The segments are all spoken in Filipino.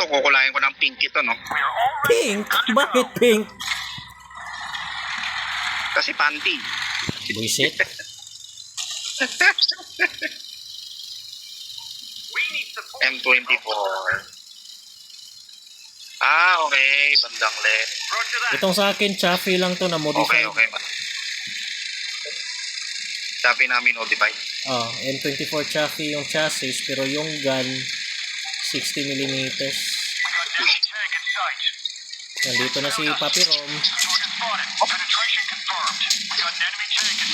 kukulayan ko ng pink ito, no? Pink? Bakit pink? Kasi panty. Buisit. M24. Ah, okay. Bandang left. Itong sa akin, chaffy lang to na Okay, modified. okay. Sabi namin notified. Oh, M24 chaffy yung chassis, pero yung gun, 60mm. Nandito na si Papi Rom.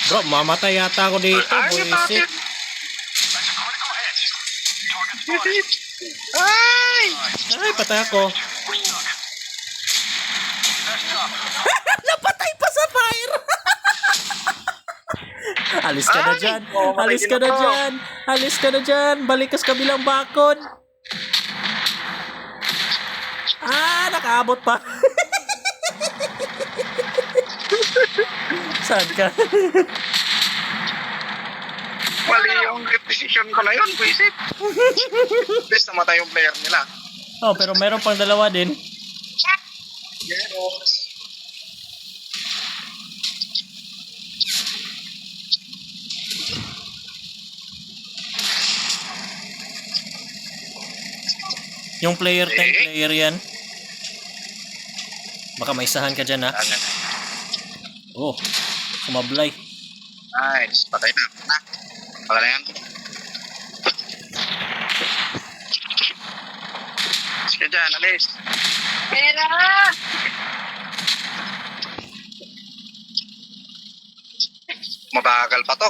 Bro, mamatay yata ako dito, buisit. Ay! Ay, patay ako. Napatay pa sa fire! Alis ka na dyan. Alis ka na dyan. Alis ka na dyan. Balik ka sa kabilang bakod. Ah, nakaabot pa. Saan ka? Mali yung decision ko na yun, buisit. Best namatay yung player nila. Oh, pero meron pang dalawa din. Yes. Yung player 10 player yan. Baka may isahan ka dyan, ha? Oh, sumablay. Nice. Patay na. Patay na yan. Sige dyan, alis. Pera! Mabagal pa to.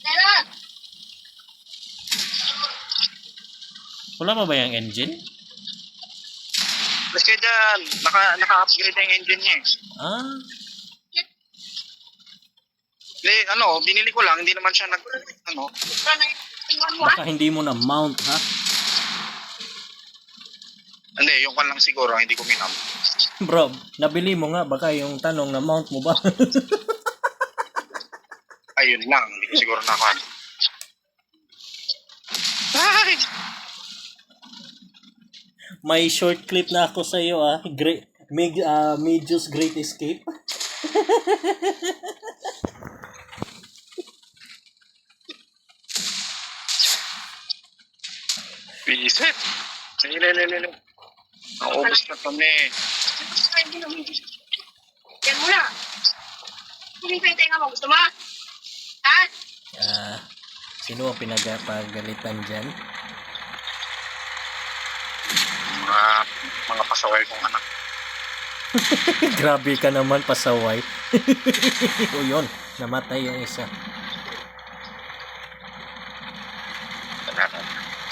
Pera! Wala pa ba yung engine? Alis kayo dyan. Naka-upgrade na yung engine niya eh. Ah, Hindi, binili ko lang. Hindi naman siya baka hindi mo na mount, ha? Hindi, yung kan lang siguro. Hindi ko minam. Bro, nabili mo nga. Baka yung tanong na mount mo ba? Ayun lang. Hindi ko siguro nakuha. Ay! May short clip na ako sa iyo, ah. Medius Great Escape. Visit! Nilililili. Naubos na kami. Yan mo na. Hindi pa yung tenga mo. Gusto mo? Ha? Sino ang pinagpagalitan dyan? Mga pasaway kong anak. Grabe ka naman, pasaway. O yun, namatay yung isa.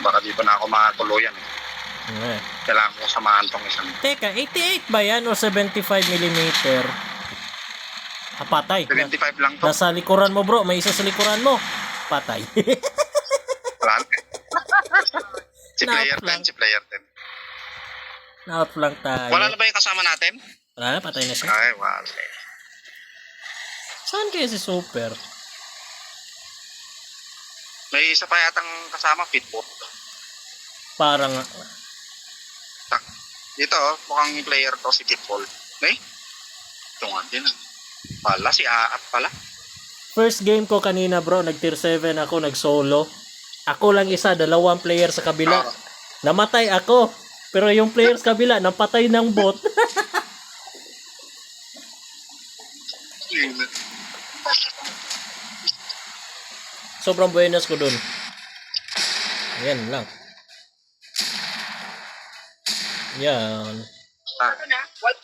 Baka di pa na ako makatuluyan. Kailangan ko samahan tong isang. Teka, 88 ba yan o 75mm? Patay. 75 lang to. Nasa likuran mo, bro. May isa sa likuran mo. Patay. Wala. Si player Na-outflank. 10, si player 10. Na-outflank tayo. Wala na ba yung kasama natin? Wala na, patay na siya. Ay, wala. Saan kaya si Super? May isa pa yatang kasama, Pitbull. Parang, Dito, mukhang player to si Pitbull. Eh? Ito nga din. Pala, si Aat pala. first game ko kanina, bro, nag-tier 7 ako, nag-solo. Ako lang isa, dalawang player sa kabila. Namatay ako. Pero yung player sa kabila, napatay ng bot. Sobrang buenas ko dun. Ayan lang. Yan. Ano na? What?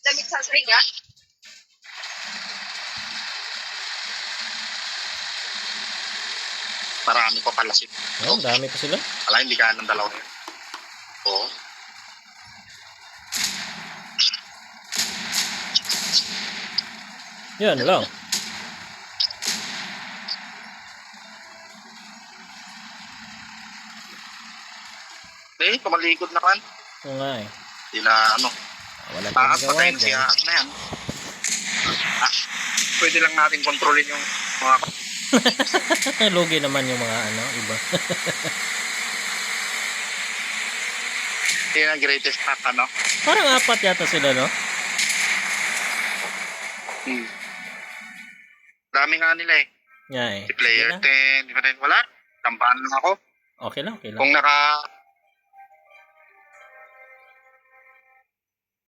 Damit sa sringa? Marami pa pala si. Oh, dami pa sila. Wala, hindi ka ng dalawa yun. Oo. Yan lang. Eh, kumalikod na kan. Oo nga eh. Hindi na Wala tayong gawa patayin si dyan. Aat na yan. Pwede lang natin kontrolin yung mga Lugi naman yung mga iba. Yun ang greatest hack, ano? Parang 4 yata sila, no? Dami nga nila eh. Nga eh. Si player Sige na. 10, di ba rin? Wala. Tambahan lang ako. Okay lang, okay lang. Kung